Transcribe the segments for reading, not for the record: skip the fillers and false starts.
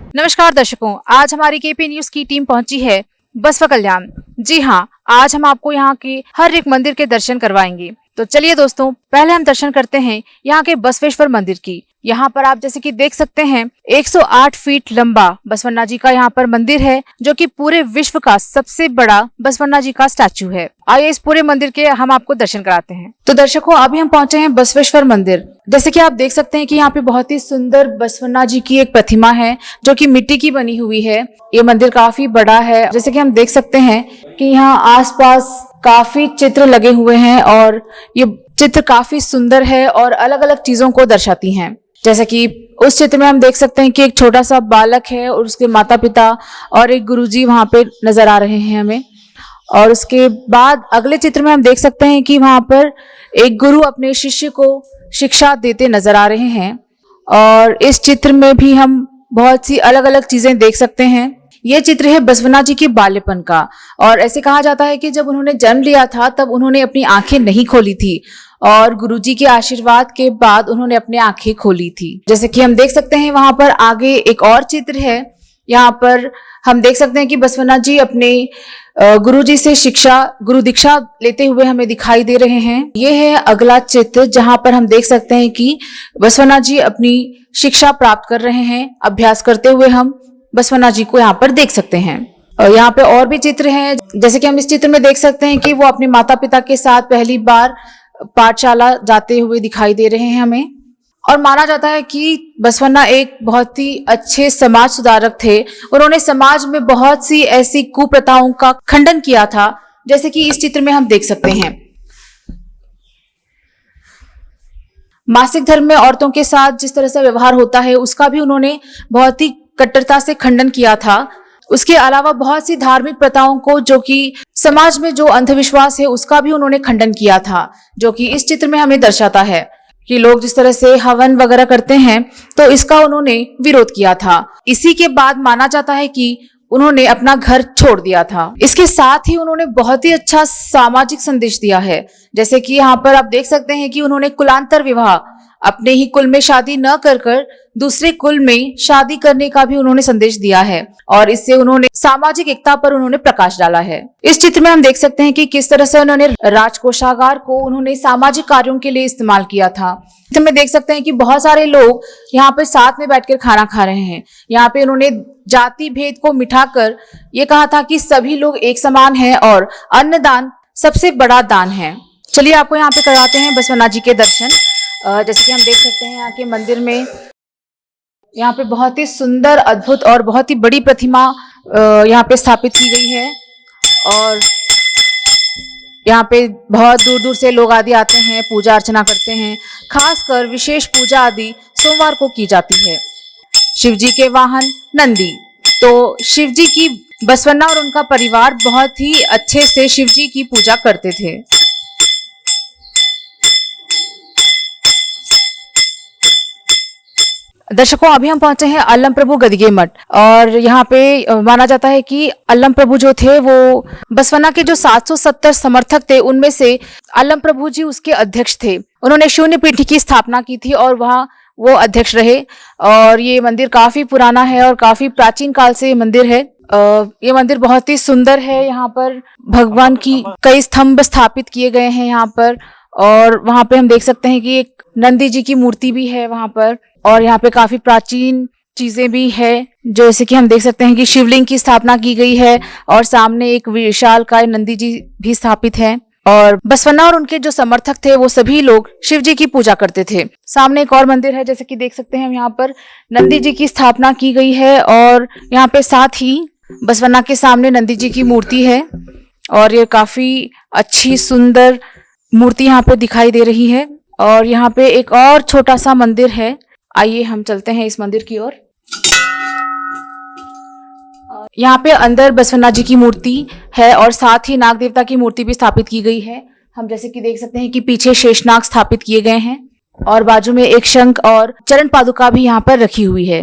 नमस्कार दर्शकों, आज हमारी केपी न्यूज की टीम पहुंची है बसवा कल्याण। जी हाँ, आज हम आपको यहाँ के हर एक मंदिर के दर्शन करवाएंगे। तो चलिए दोस्तों, पहले हम दर्शन करते हैं यहाँ के बसवेश्वर मंदिर की। यहाँ पर आप जैसे कि देख सकते हैं 108 फीट लंबा बसवन्ना जी का यहाँ पर मंदिर है, जो कि पूरे विश्व का सबसे बड़ा बसवन्ना जी का स्टैचू है। आइए इस पूरे मंदिर के हम आपको दर्शन कराते हैं। तो दर्शकों, अभी हम पहुंचे हैं बसवेश्वर मंदिर। जैसे कि आप देख सकते हैं कि यहाँ पे बहुत ही सुंदर बसवन्ना जी की एक प्रतिमा है, जो कि मिट्टी की बनी हुई है। ये मंदिर काफी बड़ा है। जैसे कि हम देख सकते हैं कि यहाँ आसपास काफी चित्र लगे हुए हैं और ये चित्र काफी सुंदर है और अलग अलग चीजों को दर्शाती हैं। जैसे कि उस चित्र में हम देख सकते हैं कि एक छोटा सा बालक है और उसके माता पिता और एक गुरुजी वहां पे नजर आ रहे हैं हमें। और उसके बाद अगले चित्र में हम देख सकते हैं कि वहां पर एक गुरु अपने शिष्य को शिक्षा देते नजर आ रहे हैं। और इस चित्र में भी हम बहुत सी अलग अलग चीजें देख सकते हैं। ये चित्र है बसवन्ना जी के बाल्यपन का। और ऐसे कहा जाता है कि जब उन्होंने जन्म लिया था तब उन्होंने अपनी आंखें नहीं खोली थी और गुरुजी के आशीर्वाद के बाद उन्होंने अपनी आंखें खोली थी। जैसे कि हम देख सकते हैं वहां पर आगे एक और चित्र है। यहाँ पर हम देख सकते हैं कि बसवन्ना जी अपने गुरुजी से गुरु दीक्षा लेते हुए हमें दिखाई दे रहे हैं। ये है अगला चित्र, जहां पर हम देख सकते हैं कि बसवन्ना जी अपनी शिक्षा प्राप्त कर रहे हैं। अभ्यास करते हुए हम बसवन्ना जी को यहाँ पर देख सकते हैं। यहाँ पे और भी चित्र हैं। जैसे कि हम इस चित्र में देख सकते हैं कि वो अपने माता पिता के साथ पहली बार पाठशाला जाते हुए दिखाई दे रहे हैं हमें। और माना जाता है कि बसवन्ना एक बहुत ही अच्छे समाज सुधारक थे। उन्होंने समाज में बहुत सी ऐसी कुप्रथाओं का खंडन किया था, जैसे कि इस चित्र में हम देख सकते हैं। मासिक धर्म में औरतों के साथ जिस तरह से व्यवहार होता है उसका भी उन्होंने बहुत ही कट्टरता से खंडन किया था। उसके अलावा बहुत सी धार्मिक प्रथाओं को, जो कि समाज में जो अंधविश्वास है उसका भी उन्होंने खंडन किया था, जो कि इस चित्र में हमें दर्शाता है कि लोग जिस तरह से हवन वगैरह करते हैं तो इसका उन्होंने विरोध किया था। इसी के बाद माना जाता है कि उन्होंने अपना घर छोड़ दिया था। इसके साथ ही उन्होंने बहुत ही अच्छा सामाजिक संदेश दिया है। जैसे कि यहाँ पर आप देख सकते हैं कि उन्होंने कुलांतर विवाह, अपने ही कुल में शादी न कर दूसरे कुल में शादी करने का भी उन्होंने संदेश दिया है और इससे उन्होंने सामाजिक एकता पर उन्होंने प्रकाश डाला है। इस चित्र में हम देख सकते हैं कि किस तरह से उन्होंने राजकोषागार को उन्होंने सामाजिक कार्यों के लिए इस्तेमाल किया था। चित्र में देख सकते हैं कि बहुत सारे लोग यहाँ पे साथ में बैठकर खाना खा रहे हैं। यहाँ पे उन्होंने जाति भेद को मिटाकर ये कहा था कि सभी लोग एक समान हैं और अन्नदान सबसे बड़ा दान है। चलिए आपको यहाँ पे कराते हैं बसवन्ना जी के दर्शन। जैसे कि हम देख सकते हैं यहाँ के मंदिर में यहाँ पे बहुत ही सुंदर, अद्भुत और बहुत ही बड़ी प्रतिमा यहाँ पे स्थापित की गई है। और यहाँ पे बहुत दूर दूर से लोग आदि आते हैं, पूजा अर्चना करते हैं। खासकर विशेष पूजा आदि सोमवार को की जाती है। शिव जी के वाहन नंदी, तो शिव जी की बसवन्ना और उनका परिवार बहुत ही अच्छे से शिव जी की पूजा करते थे। दर्शकों, अभी हम पहुंचे हैं अल्लम प्रभु गदिगे मठ। और यहाँ पे माना जाता है कि अल्लम प्रभु जो थे वो बसवन्ना के जो 770 समर्थक थे उनमें से अल्लम प्रभु जी उसके अध्यक्ष थे। उन्होंने शून्य पीठी की स्थापना की थी और वहाँ वो अध्यक्ष रहे। और ये मंदिर काफी पुराना है और काफी प्राचीन काल से ये मंदिर है। ये मंदिर बहुत ही सुंदर है। यहाँ पर भगवान की कई स्तंभ स्थापित किए गए हैं यहाँ पर। और वहाँ पे हम देख सकते हैं कि एक नंदी जी की मूर्ति भी है वहाँ पर। और यहाँ पे काफी प्राचीन चीजें भी है, जैसे कि हम देख सकते हैं कि शिवलिंग की स्थापना की गई है और सामने एक विशालकाय नंदी जी भी स्थापित है। और बसवन्ना और उनके जो समर्थक थे वो सभी लोग शिव जी की पूजा करते थे। सामने एक और मंदिर है, जैसे कि देख सकते हैं यहाँ पर नंदी जी की स्थापना की गई है और यहाँ पे साथ ही बसवन्ना के सामने नंदी जी की मूर्ति है। और ये काफी अच्छी सुंदर मूर्ति यहाँ पे दिखाई दे रही है। और यहाँ पे एक और छोटा सा मंदिर है। आइए हम चलते हैं इस मंदिर की ओर। यहाँ पे अंदर बसवन्ना जी की मूर्ति है और साथ ही नाग देवता की मूर्ति भी स्थापित की गई है। हम जैसे कि देख सकते हैं कि पीछे शेषनाग स्थापित किए गए हैं और बाजू में एक शंख और चरण पादुका भी यहाँ पर रखी हुई है।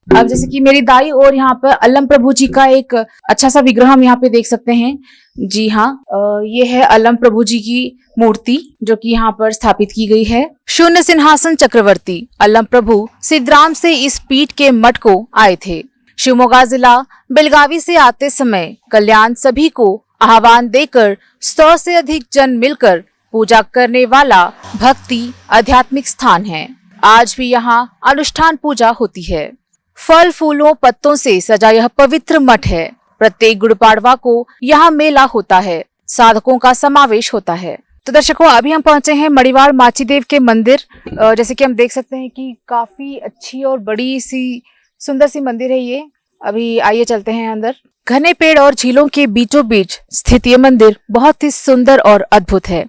अब जैसे कि मेरी दाई और यहाँ पर अल्लम प्रभु जी का एक अच्छा सा विग्रह हम यहाँ पे देख सकते हैं। जी हाँ, ये है अल्लम प्रभु जी की मूर्ति जो कि यहाँ पर स्थापित की गई है। शून्य सिंहासन चक्रवर्ती अल्लम प्रभु सिद्धराम से इस पीठ के मठ को आए थे। शिवमोगा जिला बेलगावी से आते समय कल्याण सभी को आह्वान देकर 100 से अधिक जन मिलकर पूजा करने वाला भक्ति आध्यात्मिक स्थान है। आज भी यहाँ अनुष्ठान पूजा होती है। फल फूलों पत्तों से सजा यह पवित्र मठ है। प्रत्येक गुड़ पाड़वा को यहाँ मेला होता है। साधकों का समावेश होता है। तो दर्शकों, अभी हम पहुंचे हैं मड़ीवाड़ माचीदेव के मंदिर। जैसे कि हम देख सकते हैं कि काफी अच्छी और बड़ी सी सुंदर सी मंदिर है ये। अभी आइए चलते हैं अंदर। घने पेड़ और झीलों के बीचों बीच स्थित ये मंदिर बहुत ही सुंदर और अद्भुत है।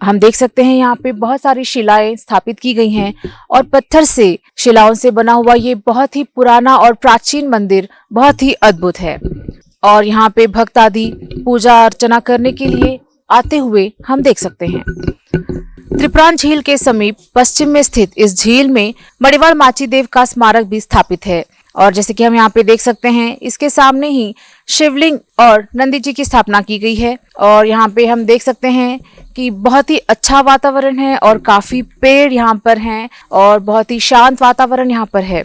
हम देख सकते हैं यहाँ पे बहुत सारी शिलाएं स्थापित की गई हैं और पत्थर से शिलाओं से बना हुआ ये बहुत ही पुराना और प्राचीन मंदिर बहुत ही अद्भुत है। और यहाँ पे भक्त आदि पूजा अर्चना करने के लिए आते हुए हम देख सकते हैं। त्रिपुरान झील के समीप पश्चिम में स्थित इस झील में मड़ीवाड़ माचीदेव का स्मारक भी स्थापित है। और जैसे कि हम यहाँ पे देख सकते हैं, इसके सामने ही शिवलिंग और नंदी जी की स्थापना की गई है। और यहाँ पे हम देख सकते हैं कि बहुत ही अच्छा वातावरण है और काफी पेड़ यहाँ पर हैं और बहुत ही शांत वातावरण यहाँ पर है।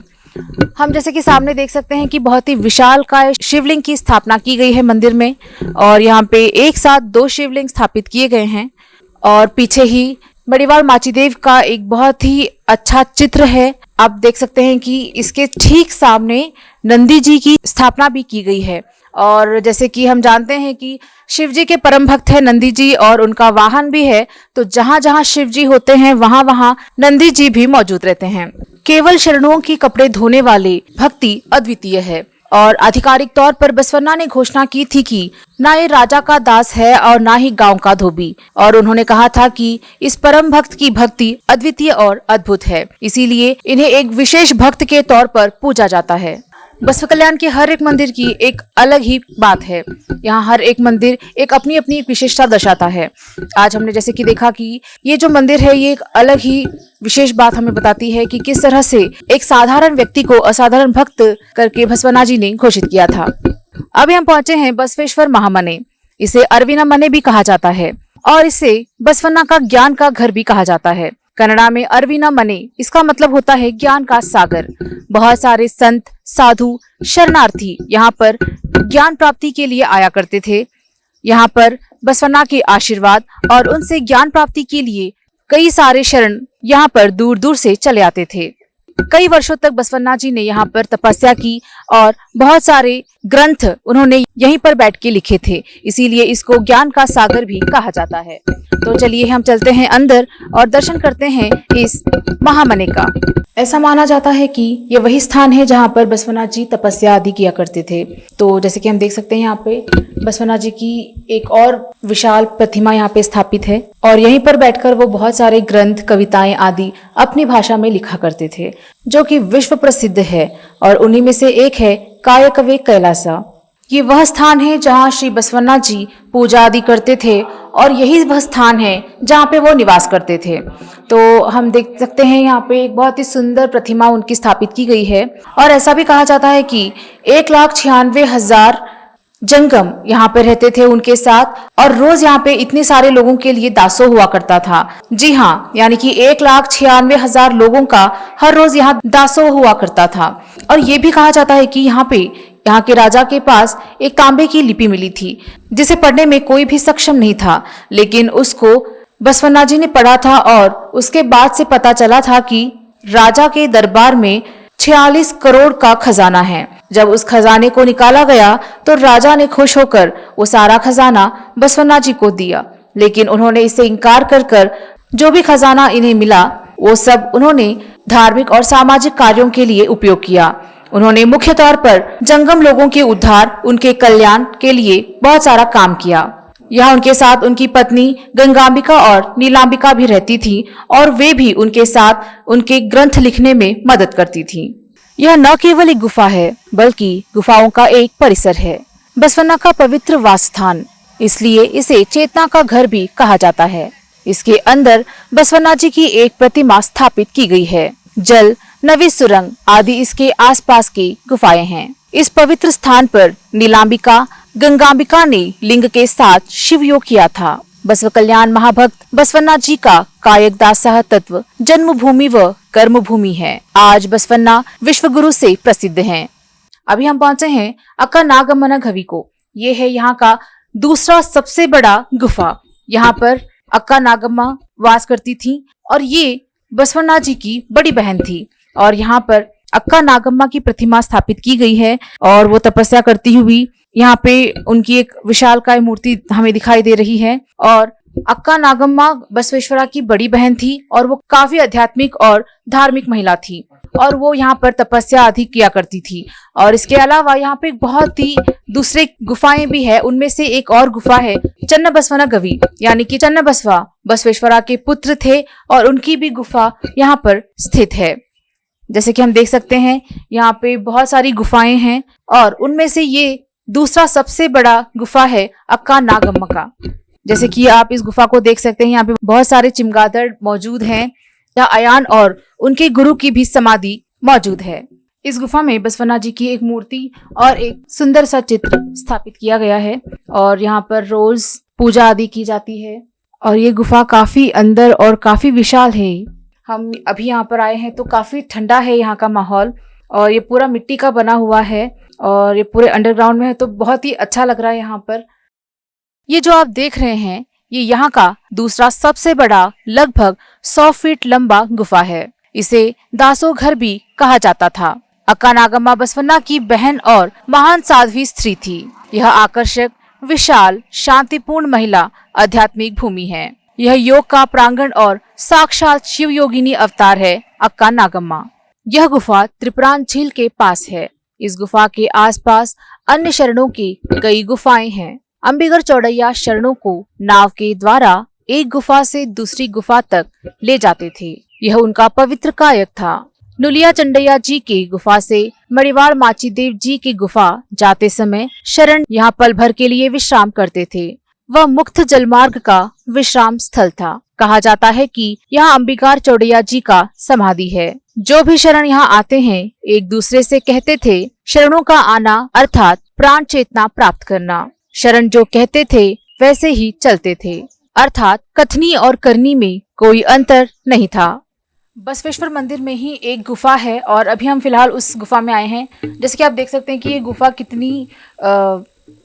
हम जैसे कि सामने देख सकते हैं कि बहुत ही विशालकाय शिवलिंग की स्थापना की गई है मंदिर में। और यहाँ पे एक साथ 2 शिवलिंग स्थापित किए गए हैं। और पीछे ही मड़ीवाड़ माचीदेव का एक बहुत ही अच्छा चित्र है। आप देख सकते हैं कि इसके ठीक सामने नंदी जी की स्थापना भी की गई है। और जैसे कि हम जानते हैं कि शिव जी के परम भक्त है नंदी जी और उनका वाहन भी है। तो जहाँ जहाँ शिव जी होते हैं वहाँ वहाँ नंदी जी भी मौजूद रहते हैं। केवल शरणों की कपड़े धोने वाले भक्ति अद्वितीय है। और आधिकारिक तौर पर बसवन्ना ने घोषणा की थी कि ना ये राजा का दास है और ना ही गांव का धोबी। और उन्होंने कहा था कि इस परम भक्त की भक्ति अद्वितीय और अद्भुत है, इसीलिए इन्हें एक विशेष भक्त के तौर पर पूजा जाता है। बसव कल्याण के हर एक मंदिर की एक अलग ही बात है। यहाँ हर एक मंदिर एक अपनी अपनी विशेषता दर्शाता है। आज हमने जैसे कि देखा कि ये जो मंदिर है ये एक अलग ही विशेष बात हमें बताती है कि किस तरह से एक साधारण व्यक्ति को असाधारण भक्त करके बसवन्ना जी ने घोषित किया था। अभी हम पहुंचे हैं बसवेश्वर महामने। इसे अरविना मने भी कहा जाता है और इसे बसवन्ना का ज्ञान का घर भी कहा जाता है। कन्नड़ा में अरविना मने इसका मतलब होता है ज्ञान का सागर। बहुत सारे संत साधु शरणार्थी यहाँ पर ज्ञान प्राप्ति के लिए आया करते थे। यहाँ पर बसवन्ना के आशीर्वाद और उनसे ज्ञान प्राप्ति के लिए कई सारे शरण यहाँ पर दूर दूर से चले आते थे। कई वर्षों तक बसवन्ना जी ने यहाँ पर तपस्या की और बहुत सारे ग्रंथ उन्होंने यहीं पर बैठ के लिखे थे, इसीलिए इसको ज्ञान का सागर भी कहा जाता है। तो चलिए हम चलते हैं अंदर और दर्शन करते हैं इस महामने का। ऐसा माना जाता है कि ये वही स्थान है जहाँ पर बसवन्ना जी तपस्या आदि किया करते थे। तो जैसे कि हम देख सकते हैं यहाँ पे बसवन्ना जी की एक और विशाल प्रतिमा यहाँ पे स्थापित है और यहीं पर बैठकर वो बहुत सारे ग्रंथ कविताएं आदि अपनी भाषा में लिखा करते थे, जो कि विश्व प्रसिद्ध है। और उन्हीं में से एक है कायकवे कैलासा। ये वह स्थान है जहाँ श्री बसवन्ना जी पूजा आदि करते थे और यही वह स्थान है जहाँ पे वो निवास करते थे। तो हम देख सकते हैं यहाँ पे एक बहुत ही सुंदर प्रतिमा उनकी स्थापित की गई है। और ऐसा भी कहा जाता है कि 1,96,000 जंगम यहाँ पे रहते थे उनके साथ और रोज यहाँ पे इतने सारे लोगों के लिए दासों हुआ करता था। जी हाँ, यानी कि 1,96,000 लोगों का हर रोज यहाँ दासों हुआ करता था। और ये भी कहा जाता है कि यहाँ के राजा के पास एक तांबे की लिपि मिली थी जिसे पढ़ने में कोई भी सक्षम नहीं था, लेकिन उसको बसवन्ना जी ने पढ़ा था और उसके बाद से पता चला था कि राजा के दरबार में 46 करोड़ का खजाना है। जब उस खजाने को निकाला गया तो राजा ने खुश होकर वो सारा खजाना बसवन्ना जी को दिया, लेकिन उन्होंने इससे इनकार कर जो भी खजाना इन्हें मिला वो सब उन्होंने धार्मिक और सामाजिक कार्यों के लिए उपयोग किया। उन्होंने मुख्य तौर पर जंगम लोगों के उद्धार, उनके कल्याण के लिए बहुत सारा काम किया। यहाँ उनके साथ उनकी पत्नी गंगांबिका और नीलांबिका भी रहती थी और वे भी उनके साथ उनके ग्रंथ लिखने में मदद करती थी। यह न केवल एक गुफा है बल्कि गुफाओं का एक परिसर है, बसवन्ना का पवित्र वासस्थान, इसलिए इसे चेतना का घर भी कहा जाता है। इसके अंदर बसवन्ना जी की एक प्रतिमा स्थापित की गई है। जल नवी सुरंग आदि इसके आसपास की गुफाएं हैं। इस पवित्र स्थान पर नीलांबिका गंगांबिका ने लिंग के साथ शिव योग किया था। बसव कल्याण महाभक्त बसवन्ना जी का कायकदासह तत्व जन्मभूमि व कर्मभूमि है। आज बसवन्ना विश्व गुरु से प्रसिद्ध हैं। अभी हम पहुंचे हैं अक्का नागम्मा घवी को। ये है यहाँ का दूसरा सबसे बड़ा गुफा। यहाँ पर अक्का नागम्मा वास करती थी और ये बसवन्ना जी की बड़ी बहन थी। और यहाँ पर अक्का नागम्मा की प्रतिमा स्थापित की गई है और वो तपस्या करती हुई यहाँ पे उनकी एक विशालकाय मूर्ति हमें दिखाई दे रही है। और अक्का नागम्मा बसवेश्वरा की बड़ी बहन थी और वो काफी आध्यात्मिक और धार्मिक महिला थी और वो यहाँ पर तपस्या अधिक किया करती थी। और इसके अलावा यहाँ पे बहुत ही दूसरे गुफाएं भी है। उनमें से एक और गुफा है चन्नबसवना गवी, यानी कि चन्नबसवा बसवेश्वरा के पुत्र थे और उनकी भी गुफा यहाँ पर स्थित है। जैसे कि हम देख सकते हैं यहाँ पे बहुत सारी गुफाएं हैं और उनमें से ये दूसरा सबसे बड़ा गुफा है अक्का नागम्मा का। जैसे कि आप इस गुफा को देख सकते हैं, यहाँ पे बहुत सारे चिमगादड़ मौजूद हैं। यहाँ अयान और उनके गुरु की भी समाधि मौजूद है। इस गुफा में बसवन्ना जी की एक मूर्ति और एक सुंदर सा चित्र स्थापित किया गया है और यहाँ पर रोज पूजा आदि की जाती है। और ये गुफा काफी अंदर और काफी विशाल है। हम अभी यहाँ पर आए हैं तो काफी ठंडा है यहाँ का माहौल और ये पूरा मिट्टी का बना हुआ है और ये पूरे अंडरग्राउंड में है तो बहुत ही अच्छा लग रहा है यहाँ पर। ये जो आप देख रहे हैं ये यहाँ का दूसरा सबसे बड़ा लगभग 100 फीट लंबा गुफा है। इसे दासो घर भी कहा जाता था। अक्का नागम्मा बसवन्ना की बहन और महान साध्वी स्त्री थी। यह आकर्षक, विशाल, शांतिपूर्ण महिला आध्यात्मिक भूमि है। यह योग का प्रांगण और साक्षात शिव योगिनी अवतार है अक्का नागम्मा। यह गुफा त्रिपुरान झील के पास है। इस गुफा के आसपास अन्य शरणों की कई गुफाएं हैं। अंबिगर चौड़ैया शरणों को नाव के द्वारा एक गुफा से दूसरी गुफा तक ले जाते थे। यह उनका पवित्र कायक था। नुलिया चंडैया जी की गुफा से मणिवाड़ माचीदेव जी की गुफा जाते समय शरण यहाँ पल भर के लिए विश्राम करते थे। वह मुक्त जलमार्ग का विश्राम स्थल था। कहा जाता है कि यहाँ अंबिकार चौड़ैया जी का समाधि है। जो भी शरण यहाँ आते हैं एक दूसरे से कहते थे शरणों का आना अर्थात प्राण चेतना प्राप्त करना। शरण जो कहते थे वैसे ही चलते थे, अर्थात कथनी और करनी में कोई अंतर नहीं था। बसवेश्वर मंदिर में ही एक गुफा है और अभी हम फिलहाल उस गुफा में आए हैं। जैसे कि आप देख सकते हैं कि ये गुफा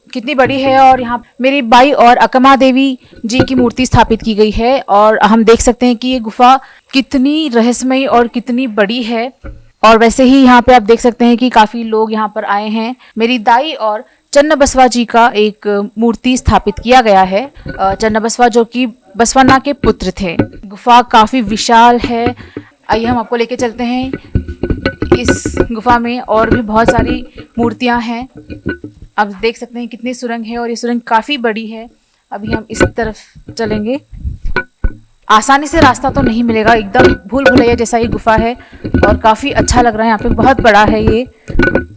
कितनी बड़ी है और यहाँ मेरी बाई और अक्का देवी जी की मूर्ति स्थापित की गई है और हम देख सकते हैं कि ये गुफा कितनी रहस्यमयी और कितनी बड़ी है। और वैसे ही यहाँ पे आप देख सकते हैं कि काफी लोग यहाँ पर आए हैं। मेरी दाई और चन्नबसवा जी का एक मूर्ति स्थापित किया गया है। चन्नबसवा जो कि बसवन्ना के पुत्र थे। गुफा काफी विशाल है। आइए हम आपको लेके चलते हैं इस गुफा में। और भी बहुत सारी मूर्तियां हैं। आप देख सकते हैं कितनी सुरंग है और ये सुरंग काफी बड़ी है। अभी हम इस तरफ चलेंगे। आसानी से रास्ता तो नहीं मिलेगा, एकदम भूल भुलैया जैसा ये गुफा है और काफी अच्छा लग रहा है। यहाँ पे बहुत बड़ा है ये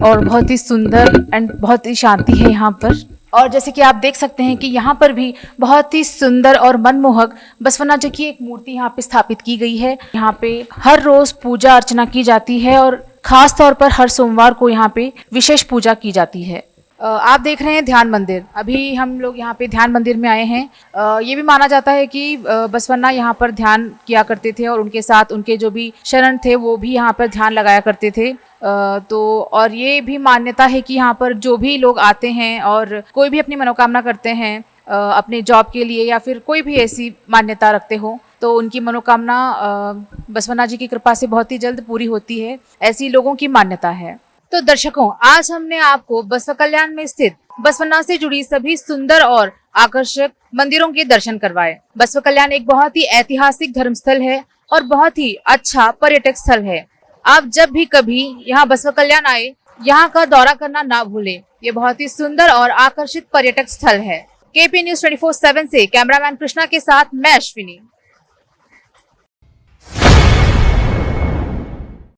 और बहुत ही सुंदर एंड बहुत ही शांति है यहाँ पर। और जैसे कि आप देख सकते हैं कि यहाँ पर भी बहुत ही सुंदर और मनमोहक बसवन्ना जी की एक मूर्ति यहाँ पे स्थापित की गई है। यहाँ पे हर रोज पूजा अर्चना की जाती है और खास तौर पर हर सोमवार को यहाँ पे विशेष पूजा की जाती है। आप देख रहे हैं ध्यान मंदिर। अभी हम लोग यहाँ पे ध्यान मंदिर में आए हैं। ये भी माना जाता है कि बसवन्ना यहाँ पर ध्यान किया करते थे और उनके साथ उनके जो भी शरण थे वो भी यहाँ पर ध्यान लगाया करते थे। तो और ये भी मान्यता है कि यहाँ पर जो भी लोग आते हैं और कोई भी अपनी मनोकामना करते हैं अपने जॉब के लिए या फिर कोई भी ऐसी मान्यता रखते हो तो उनकी मनोकामना बसवन्ना जी की कृपा से बहुत ही जल्द पूरी होती है, ऐसी लोगों की मान्यता है। तो दर्शकों, आज हमने आपको बसव कल्याण में स्थित बसवन्ना से जुड़ी सभी सुंदर और आकर्षक मंदिरों के दर्शन करवाए। बसव कल्याण एक बहुत ही ऐतिहासिक धर्मस्थल है और बहुत ही अच्छा पर्यटक स्थल है। आप जब भी कभी यहाँ बसव कल्याण आए, यहाँ का दौरा करना ना भूलें। ये बहुत ही सुंदर और आकर्षित पर्यटक स्थल है। केपी न्यूज 24/7 से कैमरामैन कृष्णा के साथ मैं अश्विनी।